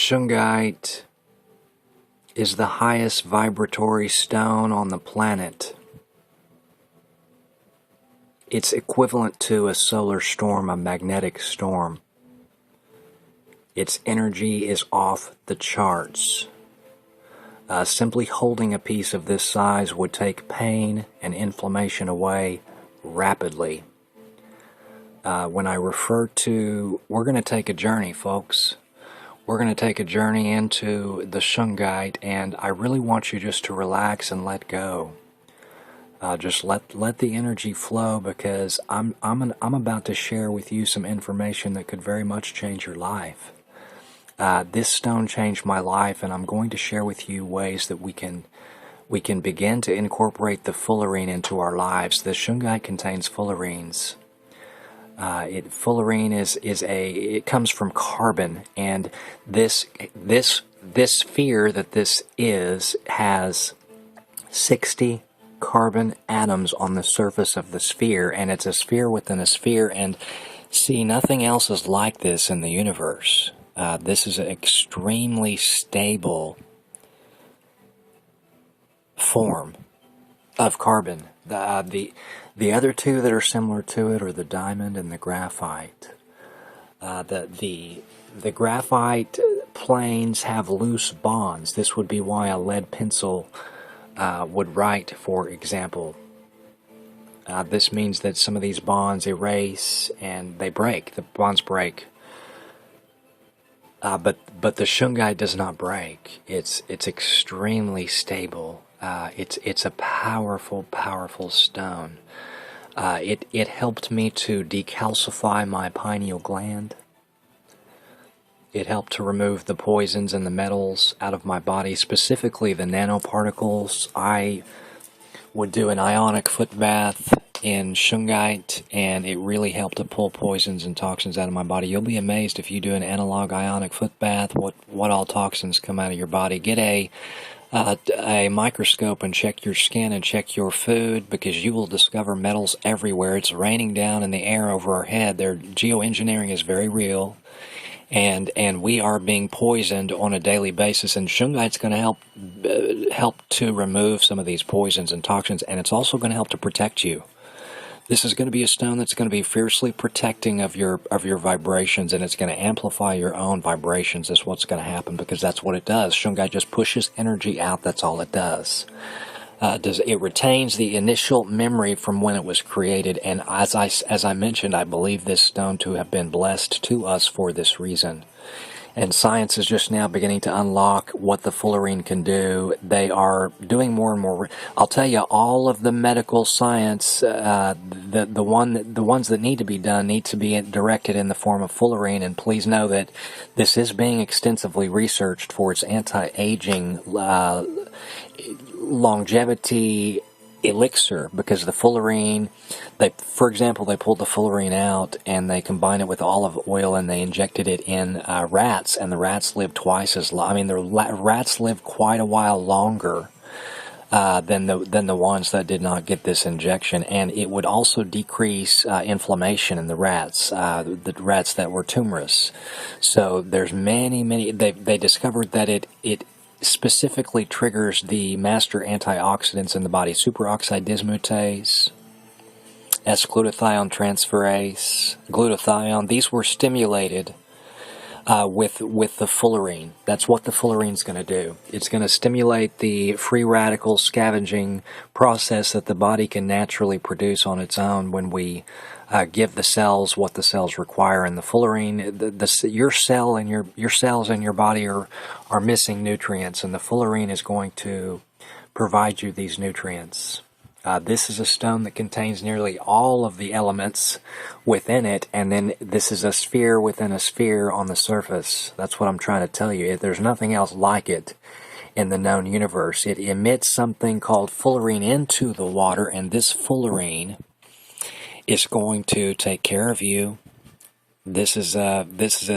Shungite is the highest vibratory stone on the planet. It's equivalent to a solar storm, a magnetic storm. Its energy is off the charts. Simply holding a piece of this size would take pain and inflammation away rapidly. When I refer to, we're going to take a journey, folks. We're going to take a journey into the Shungite, and I really want you just to relax and let go. Just let the energy flow, because I'm about to share with you some information that could very much change your life. This stone changed my life, and I'm going to share with you ways that we can begin to incorporate the fullerene into our lives. The Shungite contains fullerenes. Fullerene it comes from carbon, and this sphere that this is has 60 carbon atoms on the surface of the sphere, and it's a sphere within a sphere, and see, nothing else is like this in the universe. This is an extremely stable form of carbon. The other two that are similar to it are the diamond and the graphite. The graphite planes have loose bonds. This would be why a lead pencil would write, for example. This means that some of these bonds erase and they break. The bonds break. But the Shungite does not break. It's extremely stable. It's a powerful stone. It helped me to decalcify my pineal gland. It helped to remove the poisons and the metals out of my body, specifically the nanoparticles. I would do an ionic foot bath in Shungite, and it really helped to pull poisons and toxins out of my body. You'll be amazed if you do an analog ionic foot bath, what all toxins come out of your body. Get a microscope and check your skin and check your food, because you will discover metals everywhere. It's raining down in the air over our head. Their geoengineering is very real, and we are being poisoned on a daily basis, and Shungite's going to help to remove some of these poisons and toxins, and it's also going to help to protect you. This is going to be a stone that's going to be fiercely protecting of your vibrations, and it's going to amplify your own vibrations is what's going to happen, because that's what it does. Shungite just pushes energy out. That's all it does. It retains the initial memory from when it was created, and as I mentioned, I believe this stone to have been blessed to us for this reason. And science is just now beginning to unlock what the fullerene can do. They are doing more and more. I'll tell you, all of the medical science, the ones that need to be done need to be directed in the form of fullerene. And please know that this is being extensively researched for its anti-aging, longevity elixir, because the fullerene, for example, they pulled the fullerene out and they combined it with olive oil and they injected it in rats, and the rats lived twice as long. I mean, the rats lived quite a while longer than the ones that did not get this injection, and it would also decrease inflammation in the rats that were tumorous. So there's many. They discovered that it specifically triggers the master antioxidants in the body: superoxide dismutase, S-glutathione transferase, glutathione. These were stimulated with the fullerene. That's what the fullerene's going to do. It's going to stimulate the free radical scavenging process that the body can naturally produce on its own when we give the cells what the cells require. And the fullerene, your cells in your body are missing nutrients, and the fullerene is going to provide you these nutrients. This is a stone that contains nearly all of the elements within it, and then this is a sphere within a sphere on the surface. That's what I'm trying to tell you. There's nothing else like it in the known universe. It emits something called fullerene into the water, and this fullerene is going to take care of you. This is a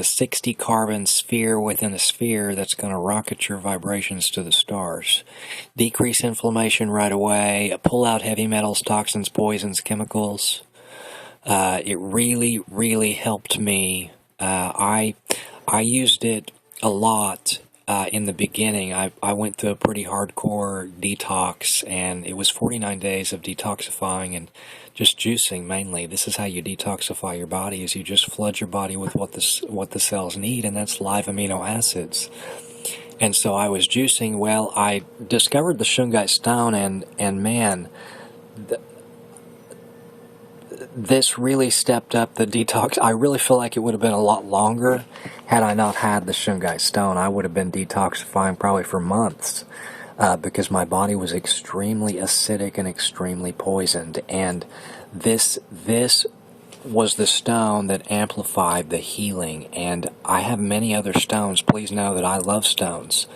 60 carbon sphere within a sphere that's going to rocket your vibrations to the stars. Decrease inflammation right away, pull out heavy metals, toxins, poisons, chemicals. It really helped me. I used it a lot in the beginning. I went through a pretty hardcore detox, and it was 49 days of detoxifying and just juicing mainly. This is how you detoxify your body, is you just flood your body with what the cells need, and that's live amino acids. And so I was juicing. Well, I discovered the Shungite stone, and man, this really stepped up the detox. I really feel like it would have been a lot longer had I not had the Shungite stone. I would have been detoxifying probably for months because my body was extremely acidic and extremely poisoned. And this was the stone that amplified the healing. And I have many other stones. Please know that I love stones.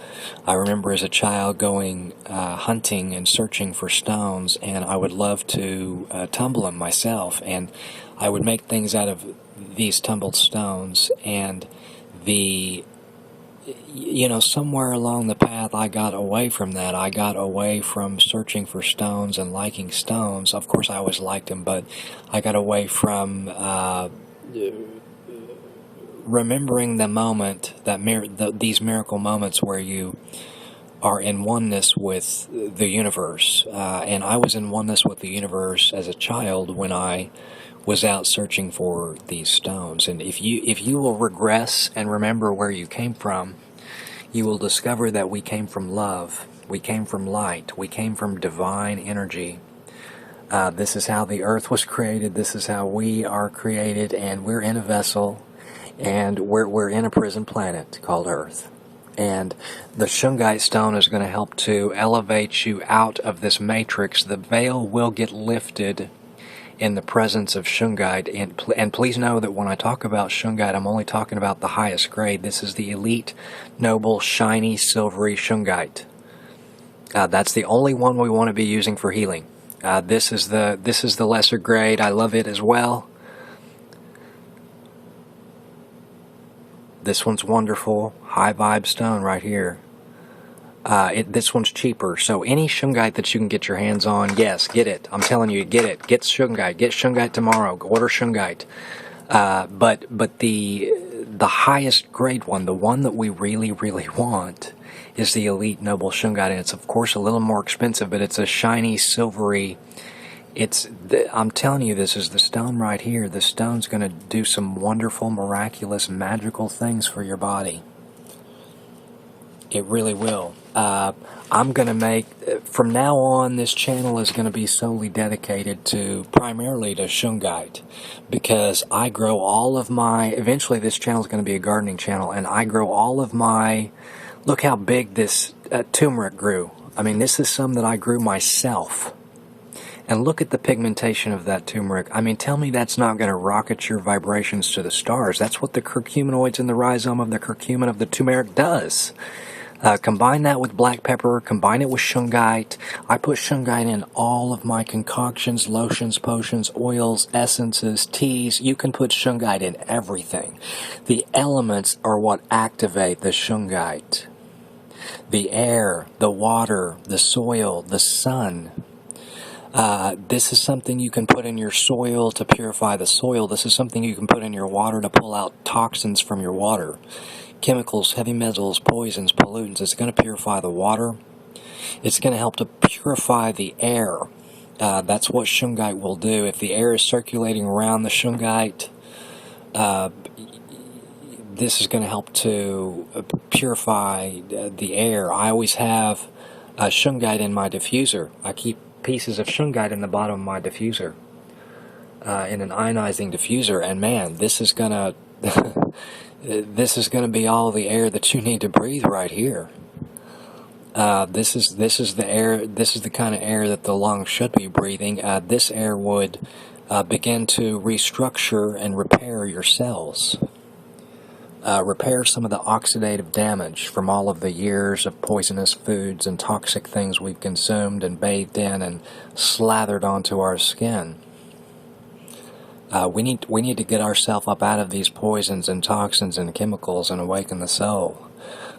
I remember as a child going hunting and searching for stones, and I would love to tumble them myself, and I would make things out of these tumbled stones. And somewhere along the path I got away from that. I got away from searching for stones and liking stones. Of course I always liked them, but I got away from remembering the moment, these miracle moments where you are in oneness with the universe. And I was in oneness with the universe as a child when I was out searching for these stones. And if you will regress and remember where you came from, you will discover that we came from love, we came from light, we came from divine energy. This is how the earth was created, this is how we are created, and we're in a vessel, and we're in a prison planet called Earth. And the Shungite stone is going to help to elevate you out of this matrix. The veil will get lifted in the presence of Shungite. And please know that when I talk about Shungite, I'm only talking about the highest grade. This is the elite, noble, shiny, silvery Shungite. That's the only one we want to be using for healing. This is the lesser grade. I love it as well. This one's wonderful, high vibe stone right here. This one's cheaper, so any Shungite that you can get your hands on, yes, get it. I'm telling you, get it. Get Shungite. Get Shungite tomorrow. Order Shungite. But the highest grade one, the one that we really, really want, is the elite noble Shungite, and it's of course a little more expensive, but it's a shiny, silvery. I'm telling you, this is the stone right here. The stone's going to do some wonderful, miraculous, magical things for your body. It really will. I'm going to make, from now on, this channel is going to be solely dedicated primarily to Shungite, because I grow all of eventually this channel is going to be a gardening channel, and I grow all of look how big this turmeric grew. I mean, this is some that I grew myself. And look at the pigmentation of that turmeric. I mean, tell me that's not going to rocket your vibrations to the stars. That's what the curcuminoids in the rhizome of the curcumin of the turmeric does. Combine that with black pepper, combine it with Shungite. I put Shungite in all of my concoctions, lotions, potions, oils, essences, teas. You can put Shungite in everything. The elements are what activate the Shungite. The air, the water, the soil, the sun. This is something you can put in your soil to purify the soil. This is something you can put in your water to pull out toxins from your water. Chemicals, heavy metals, poisons, pollutants. It's going to purify the water. It's going to help to purify the air. That's what Shungite will do. If the air is circulating around the Shungite, this is going to help to purify the air. I always have Shungite in my diffuser. I keep pieces of Shungite in the bottom of my diffuser, in an ionizing diffuser, and man, this is gonna this is gonna be all the air that you need to breathe right here. This is the air. This is the kind of air that the lungs should be breathing. This air would begin to restructure and repair your cells. Repair some of the oxidative damage from all of the years of poisonous foods and toxic things we've consumed and bathed in and slathered onto our skin. We need to get ourselves up out of these poisons and toxins and chemicals and awaken the soul.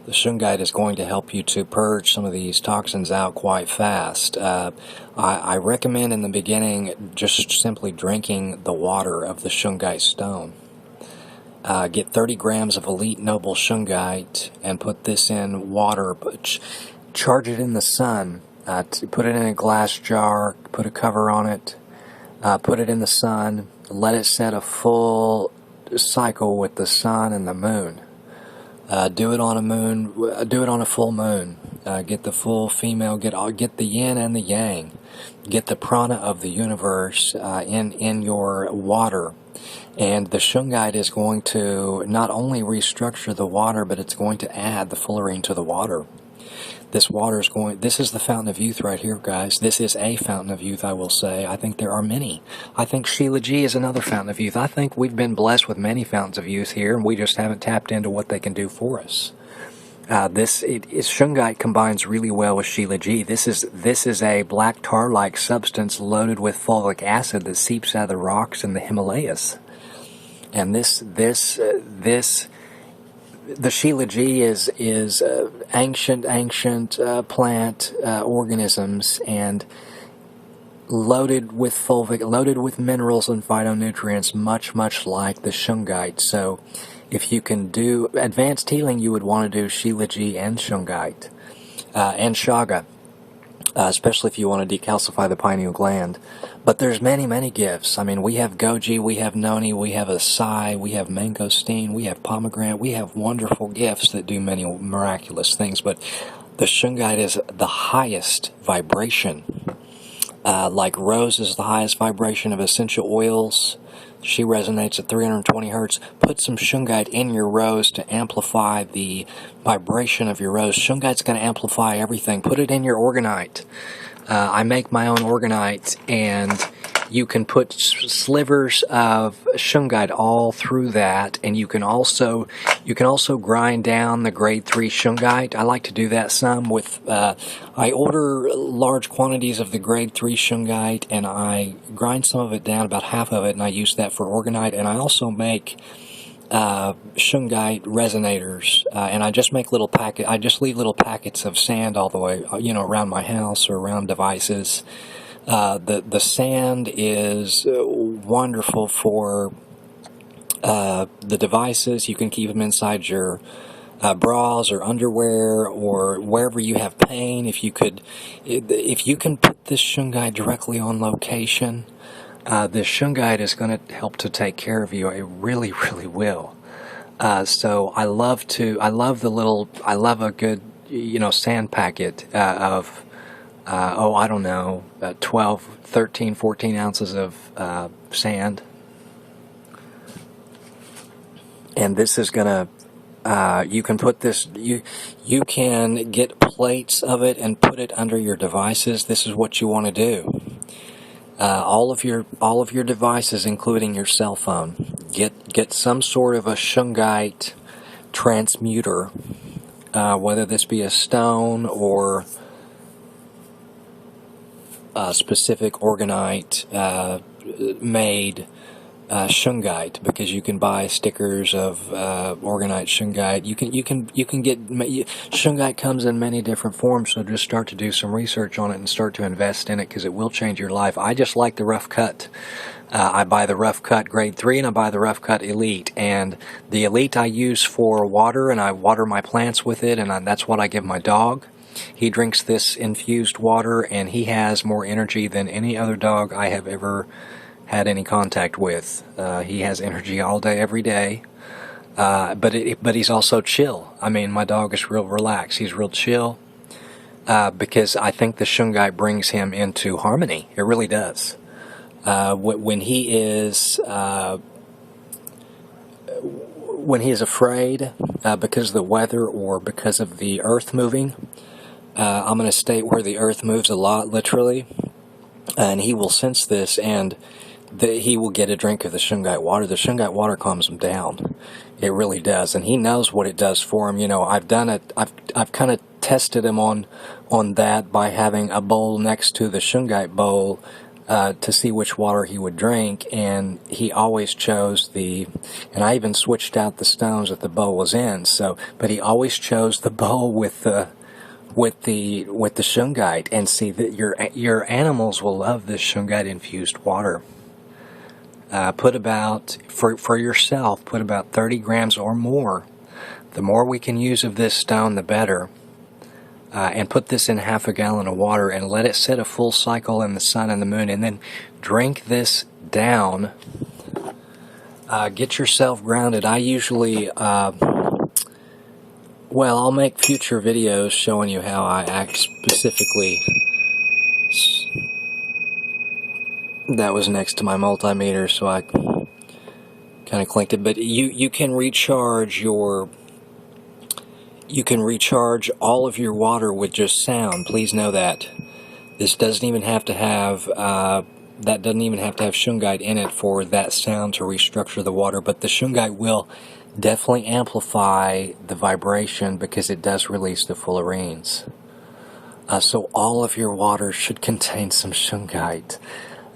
The Shungite is going to help you to purge some of these toxins out quite fast. I recommend in the beginning just simply drinking the water of the Shungite stone. Get 30 grams of Elite Noble Shungite and put this in water. Charge it in the sun. Put it in a glass jar. Put a cover on it. Put it in the sun. Let it set a full cycle with the sun and the moon. Do it on a moon. Do it on a full moon. Get the full female. Get the yin and the yang. Get the prana of the universe in your water. And the Shungite is going to not only restructure the water, but it's going to add the fullerene to the water. This is the fountain of youth right here, guys. This is a fountain of youth, I will say. I think there are many. I think Sheila G is another fountain of youth. I think we've been blessed with many fountains of youth here, and we just haven't tapped into what they can do for us. Shungite combines really well with Sheila G. This is a black tar-like substance loaded with fulvic acid that seeps out of the rocks in the Himalayas. And the Sheila G is ancient plant organisms and loaded with minerals and phytonutrients, much like the Shungite. So, if you can do advanced healing, you would want to do Sheila G and Shungite and Shaga. Especially if you want to decalcify the pineal gland. But there's many gifts. I mean, we have goji, we have noni, we have acai, we have mangosteen, we have pomegranate. We have wonderful gifts that do many miraculous things. But the Shungite is the highest vibration. Like rose is the highest vibration of essential oils. She resonates at 320 hertz. Put some Shungite in your rose to amplify the vibration of your rose. Shungite's going to amplify everything. Put it in your organite. I make my own organite, and you can put slivers of Shungite all through that, and you can also grind down the grade 3 Shungite. I like to do that some with. I order large quantities of the grade 3 Shungite, and I grind some of it down, about half of it, and I use that for organite. And I also make Shungite resonators, and I just make little packet. I just leave little packets of sand all the way, around my house or around devices. The sand is wonderful for the devices. You can keep them inside your bras or underwear or wherever you have pain. If you can put this Shungite directly on location, this Shungite is going to help to take care of you. It really will. So I love a good, sand packet of, 12, 13, 14 ounces of sand. And this is going to, you can put this, you can get plates of it and put it under your devices. This is what you want to do. All of your devices, including your cell phone, get some sort of a Shungite transmuter, whether this be a stone or a specific organite made Shungite, because you can buy stickers of organite Shungite. You can get Shungite comes in many different forms. So just start to do some research on it and start to invest in it, because it will change your life. I just like the rough cut. I buy the rough cut grade 3 and I buy the rough cut elite. And the elite I use for water, and I water my plants with it, and that's what I give my dog. He drinks this infused water, and he has more energy than any other dog I have ever had any contact with. He has energy all day, every day. But he's also chill. I mean, my dog is real relaxed. He's real chill. Because I think the Shungite brings him into harmony. It really does. When he is afraid because of the weather or because of the earth moving, I'm in a state where the earth moves a lot, literally, and he will sense this, and he will get a drink of the Shungite water. The Shungite water calms him down. It really does, and he knows what it does for him. I've done it. I've kind of tested him on that by having a bowl next to the Shungite bowl to see which water he would drink, and he always chose and I even switched out the stones that the bowl was in. But he always chose the bowl with the Shungite, and see that your animals will love this Shungite infused water. Put about, for yourself, put about 30 grams or more. The more we can use of this stone, the better. And put this in half a gallon of water and let it sit a full cycle in the sun and the moon, and then drink this down. Get yourself grounded. I usually, well, I'll make future videos showing you how I act specifically. That was next to my multimeter, so I kind of clinked it. But you can recharge all of your water with just sound. Please know that. This doesn't even have to have shungite in it for that sound to restructure the water, but the shungite will definitely amplify the vibration because it does release the fullerenes. So all of your water should contain some shungite.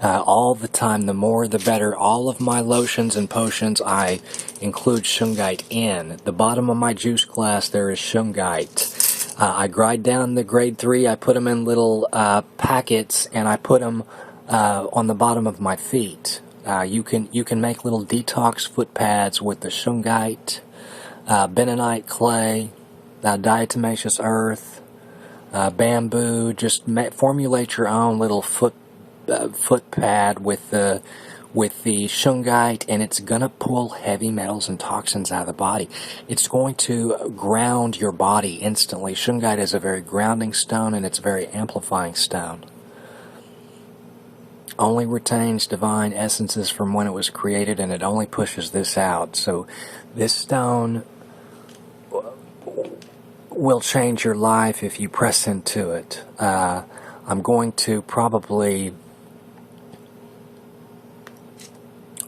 All the time, the more the better. All of my lotions and potions, I include shungite in. The bottom of my juice glass, there is shungite. I grind down the grade 3, I put them in little packets, and I put them on the bottom of my feet. You can make little detox foot pads with the shungite, bentonite clay, diatomaceous earth, bamboo. Just formulate your own little foot pad with the shungite, and it's gonna pull heavy metals and toxins out of the body. It's going to ground your body instantly. Shungite is a very grounding stone, and it's a very amplifying stone. Only retains divine essences from when it was created, and it only pushes this out. So this stone will change your life if you press into it. I'm going to probably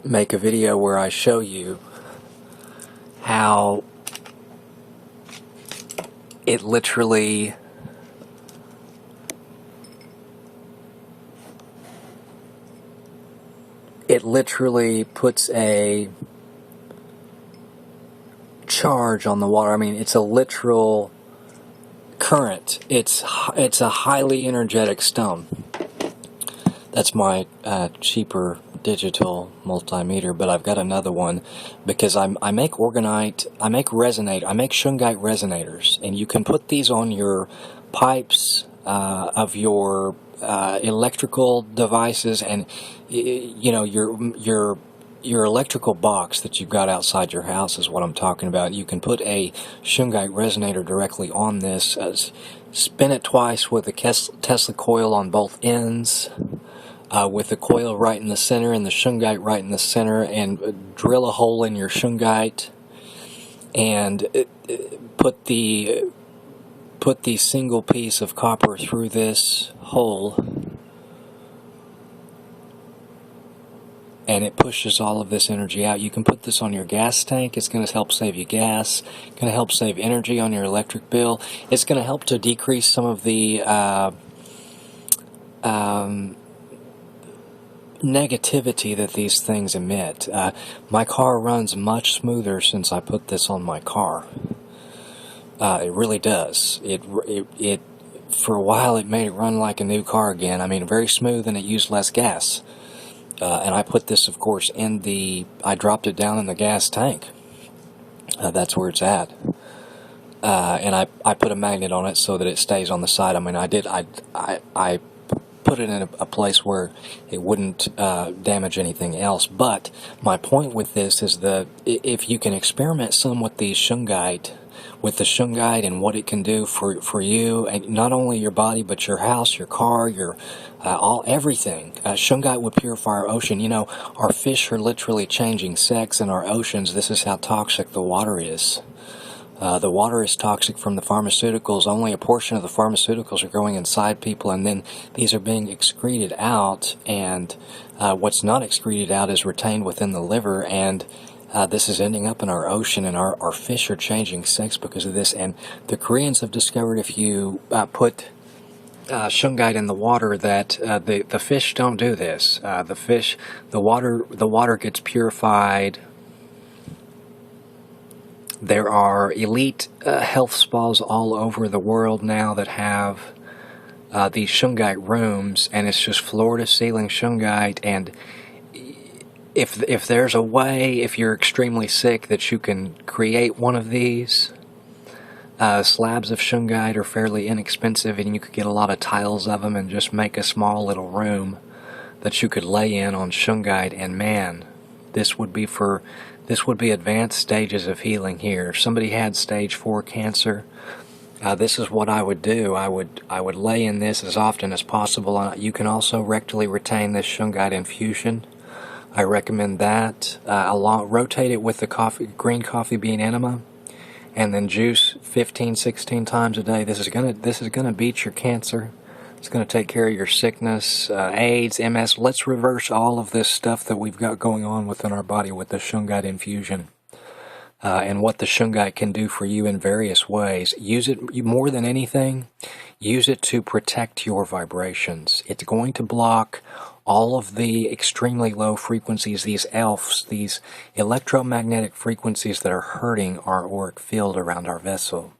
make a video where I show you how it literally puts a charge on the water. I mean, it's a literal current. It's a highly energetic stone. That's my cheaper digital multimeter, but I've got another one because I make shungite resonators, and you can put these on your pipes of your electrical devices, and you know, your electrical box that you've got outside your house is what I'm talking about. You can put a shungite resonator directly on this, spin it twice with a Tesla coil on both ends, with the coil right in the center and the shungite right in the center, and drill a hole in your shungite, and put the single piece of copper through this hole, and it pushes all of this energy out. You can put this on your gas tank. It's going to help save you gas. It's going to help save energy on your electric bill. It's going to help to decrease some of the negativity that these things emit. My car runs much smoother since I put this on my car. It really does. It for a while it made it run like a new car again. I mean, very smooth, and it used less gas. And I put this, of course, I dropped it down in the gas tank. That's where it's at. And I put a magnet on it so that it stays on the side. I mean, I put it in a place where it wouldn't damage anything else. But my point with this is that if you can experiment some with the shungite and what it can do for you, and not only your body but your house, your car, your everything. Shungite would purify our ocean. You know, our fish are literally changing sex in our oceans. This is how toxic the water is. The water is toxic from the pharmaceuticals. Only a portion of the pharmaceuticals are going inside people, and then these are being excreted out, and what's not excreted out is retained within the liver, and this is ending up in our ocean, and our fish are changing sex because of this. And the Koreans have discovered if you put shungite in the water that the fish don't do this. The water gets purified. There are elite health spas all over the world now that have these shungite rooms, and it's just floor-to-ceiling shungite, and if there's a way, if you're extremely sick, that you can create one of these, slabs of Shungite are fairly inexpensive, and you could get a lot of tiles of them and just make a small little room that you could lay in on Shungite. And man, this would be advanced stages of healing here. If somebody had stage 4 cancer, this is what I would do. I would lay in this as often as possible. You can also rectally retain this Shungite infusion. I recommend that. Rotate it with the green coffee bean enema, and then juice 15, 16 times a day. This is gonna beat your cancer. It's gonna take care of your sickness, AIDS, MS. Let's reverse all of this stuff that we've got going on within our body with the Shungite infusion. And what the Shungite can do for you in various ways. Use it, more than anything, use it to protect your vibrations. It's going to block all of the extremely low frequencies, these ELFs, these electromagnetic frequencies that are hurting our auric field around our vessel.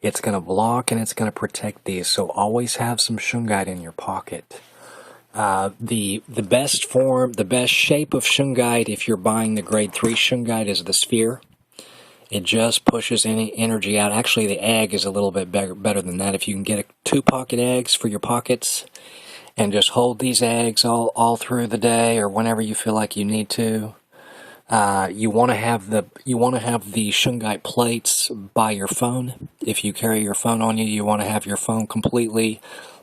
It's going to block and it's going to protect these, so always have some Shungite in your pocket. The best form, the best shape of Shungite, if you're buying the grade 3 Shungite, is the sphere. It just pushes any energy out. Actually, the egg is a little bit better than that. If you can get 2 pocket eggs for your pockets, and just hold these eggs all through the day or whenever you feel like you need to. You want to have the Shungite plates by your phone. If you carry your phone on you, you want to have your phone completely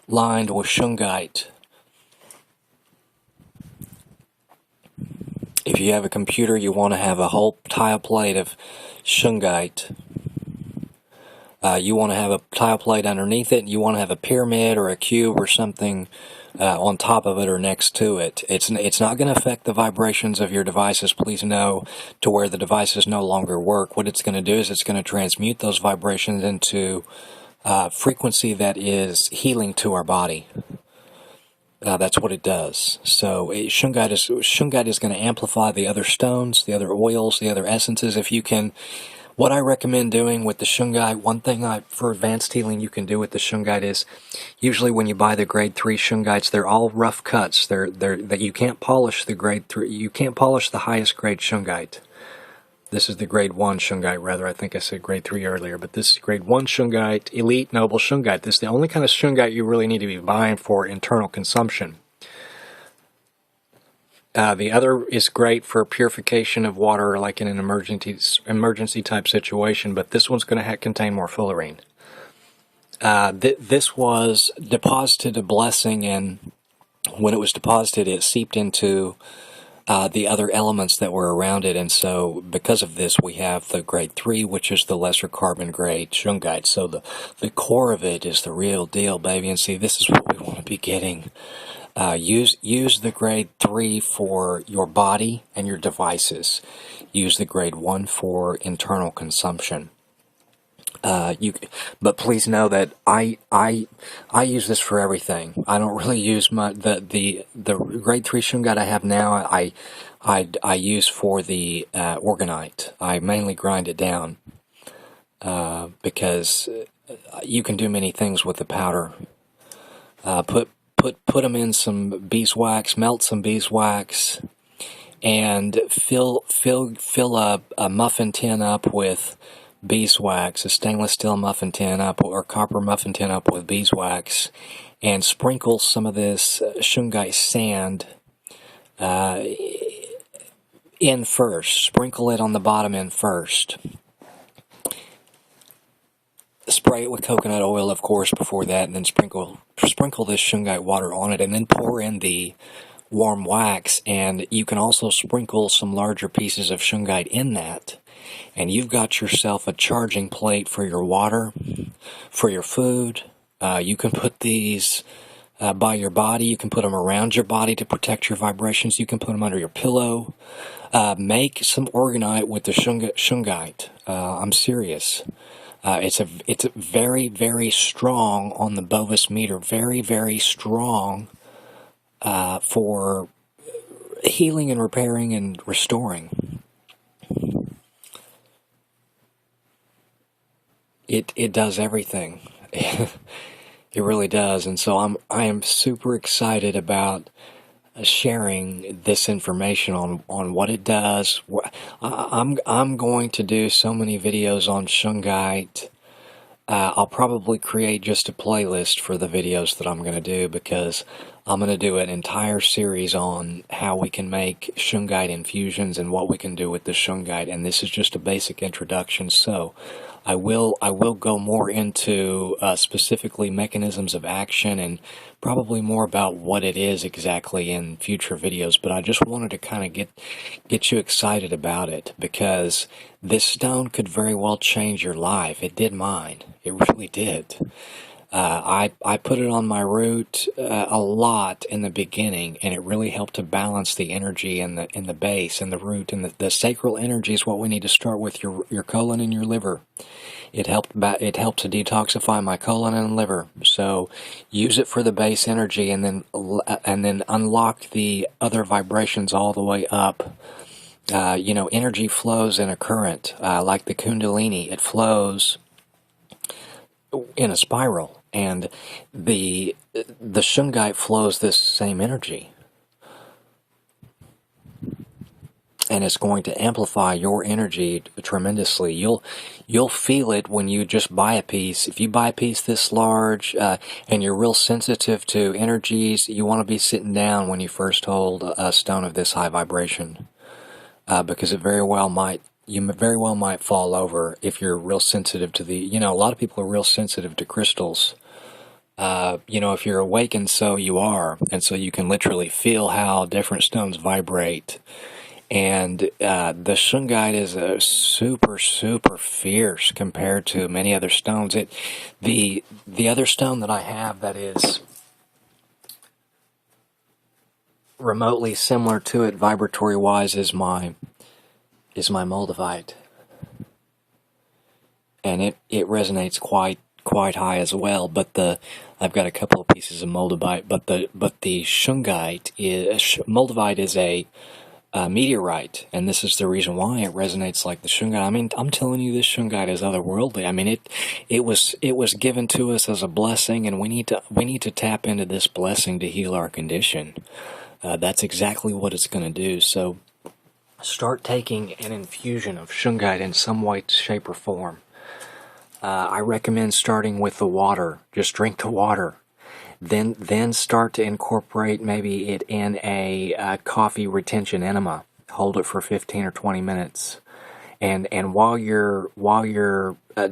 lined with Shungite. If you have a computer, you want to have a whole tile plate of Shungite. You want to have a tile plate underneath it. You want to have a pyramid or a cube or something on top of it or next to it. It's not going to affect the vibrations of your devices, please know, to where the devices no longer work. What it's going to do is it's going to transmute those vibrations into frequency that is healing to our body. That's what it does. So Shungite is going to amplify the other stones, the other oils, the other essences. If you can, what I recommend doing with the Shungite, one thing for advanced healing you can do with the Shungite is, usually when you buy the grade 3 Shungites, they're all rough cuts. That you can't polish the grade 3. You can't polish the highest grade Shungite. This is the grade 1 Shungite, rather. I think I said grade 3 earlier, but this is grade 1 Shungite, Elite Noble Shungite. This is the only kind of Shungite you really need to be buying for internal consumption. The other is great for purification of water, like in an emergency type situation, but this one's going to contain more fullerene. This was deposited a blessing, and when it was deposited, it seeped into the other elements that were around it, and so because of this, we have the grade 3, which is the lesser carbon grade Shungite. So the core of it is the real deal, baby. And see, this is what we want to be getting. Use the grade 3 for your body and your devices. Use the grade 1 for internal consumption. But please know that I use this for everything. I don't really use the grade 3 Shungite I have now. I use for the orgonite. I mainly grind it down because you can do many things with the powder. Put them in some beeswax, melt some beeswax, and fill a muffin tin up with beeswax, a stainless steel muffin tin up, or copper muffin tin up with beeswax, and sprinkle some of this Shungite sand in first. Sprinkle it on the bottom end first. Spray it with coconut oil, of course, before that, and then sprinkle this Shungite water on it, and then pour in the warm wax. And you can also sprinkle some larger pieces of Shungite in that, and you've got yourself a charging plate for your water, for your food. You can put these by your body. You can put them around your body to protect your vibrations. You can put them under your pillow. Make some orgonite with the Shungite. I'm serious. It's very, very strong on the Bovis meter. Very, very strong for healing and repairing and restoring. It does everything. It really does. And so I am super excited about sharing this information on what it does. I'm going to do so many videos on Shungite. I'll probably create just a playlist for the videos that I'm going to do, because I'm going to do an entire series on how we can make Shungite infusions and what we can do with the Shungite, and this is just a basic introduction. So I will go more into specifically mechanisms of action and probably more about what it is exactly in future videos, but I just wanted to kind of get you excited about it, because this stone could very well change your life. It did mine. It really did. I put it on my root a lot in the beginning, and it really helped to balance the energy in the base and the root, and the sacral energy is what we need to start with, your colon and your liver. It helped to detoxify my colon and liver. So use it for the base energy, and then unlock the other vibrations all the way up. Energy flows in a current, like the Kundalini. It flows in a spiral, and the Shungite flows this same energy, and it's going to amplify your energy tremendously. You'll feel it when you just buy a piece. If you buy a piece this large, and you're real sensitive to energies, you want to be sitting down when you first hold a stone of this high vibration, because you very well might fall over if you're real sensitive to a lot of people are real sensitive to crystals. If you're awakened, so you are, and so you can literally feel how different stones vibrate. And the Shungite is a super, super fierce compared to many other stones. The other stone that I have that is remotely similar to it vibratory wise is my Moldavite, and it resonates quite high as well. But I've got a couple of pieces of Moldavite, but the Shungite Moldavite is a meteorite, and this is the reason why it resonates like the Shungite. I mean, I'm telling you, this Shungite is otherworldly. I mean, it was given to us as a blessing, and we need to tap into this blessing to heal our condition. That's exactly what it's going to do. So start taking an infusion of Shungite in some way, shape, or form. I recommend starting with the water. Just drink the water. Then start to incorporate maybe it in a coffee retention enema. Hold it for 15 or 20 minutes. And while you're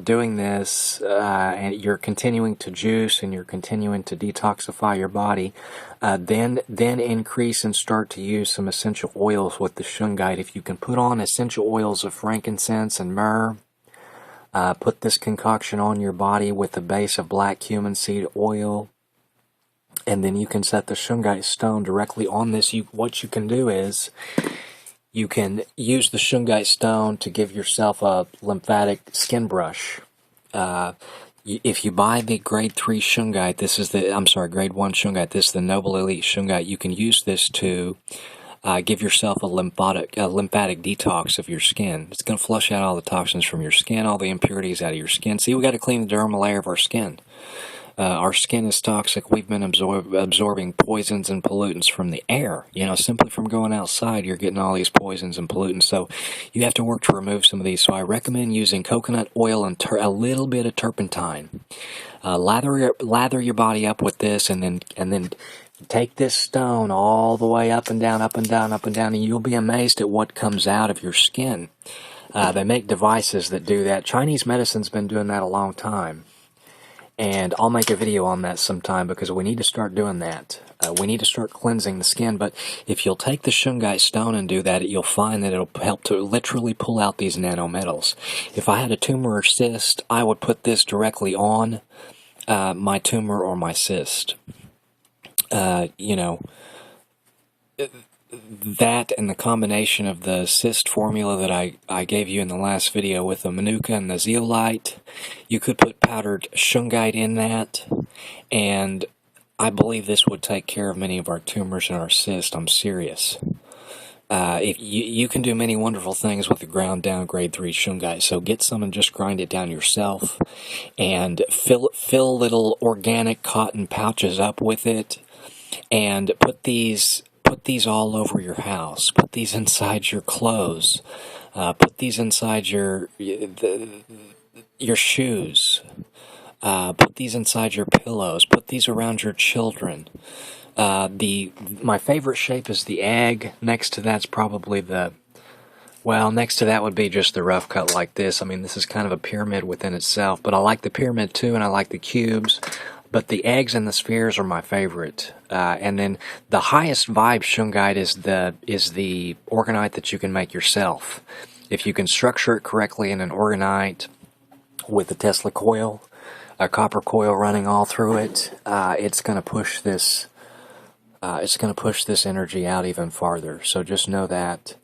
doing this, and you're continuing to juice and you're continuing to detoxify your body, then increase and start to use some essential oils with the Shungite. If you can put on essential oils of frankincense and myrrh, put this concoction on your body with the base of black cumin seed oil, and then you can set the Shungite stone directly on this. What you can do is you can use the Shungite stone to give yourself a lymphatic skin brush. If you buy the grade 3 Shungite, grade 1 Shungite, this is the Noble Elite Shungite, you can use this to give yourself a lymphatic detox of your skin. It's going to flush out all the toxins from your skin, all the impurities out of your skin. See, we got to clean the dermal layer of our skin. Our skin is toxic. We've been absorbing poisons and pollutants from the air. Simply from going outside, you're getting all these poisons and pollutants. So you have to work to remove some of these. So I recommend using coconut oil and a little bit of turpentine. Lather your body up with this, and then take this stone all the way up and down, up and down, up and down, and you'll be amazed at what comes out of your skin. They make devices that do that. Chinese medicine's been doing that a long time. And I'll make a video on that sometime, because we need to start doing that. We need to start cleansing the skin. But if you'll take the Shungite stone and do that, you'll find that it'll help to literally pull out these nanometals. If I had a tumor or cyst, I would put this directly on my tumor or my cyst. That and the combination of the cyst formula that I gave you in the last video with the Manuka and the zeolite, you could put powdered Shungite in that, and I believe this would take care of many of our tumors and our cysts. I'm serious. If you can do many wonderful things with the ground down grade 3 Shungite, so get some and just grind it down yourself, and fill little organic cotton pouches up with it, and put put these all over your house. Put these inside your clothes. Put these inside your shoes. Put these inside your pillows. Put these around your children. My favorite shape is the egg. Next to that's probably next to that would be just the rough cut like this. I mean, this is kind of a pyramid within itself, but I like the pyramid too, and I like the cubes. But the eggs and the spheres are my favorite. And then the highest vibe Shungite is the orgonite that you can make yourself. If you can structure it correctly in an orgonite with a Tesla coil, a copper coil running all through it, it's going to push this. It's going to push this energy out even farther. So just know that.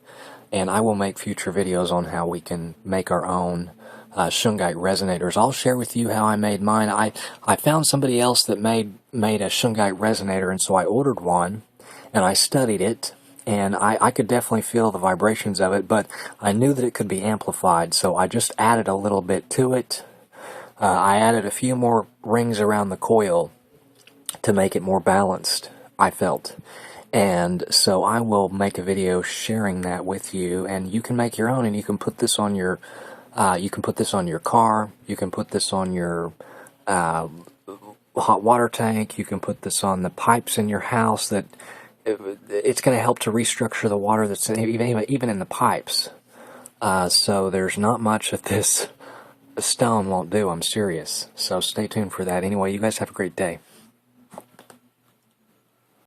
And I will make future videos on how we can make our own Shungite resonators. I'll share with you how I made mine. I found somebody else that made a Shungite resonator, and so I ordered one, and I studied it, and I could definitely feel the vibrations of it, but I knew that it could be amplified, so I just added a little bit to it. I added a few more rings around the coil to make it more balanced, I felt. And so I will make a video sharing that with you, and you can make your own, and you can put this on your car, you can put this on your hot water tank, you can put this on the pipes in your house. That it's going to help to restructure the water that's even in the pipes. So there's not much that this stone won't do, I'm serious. So stay tuned for that. Anyway, you guys have a great day.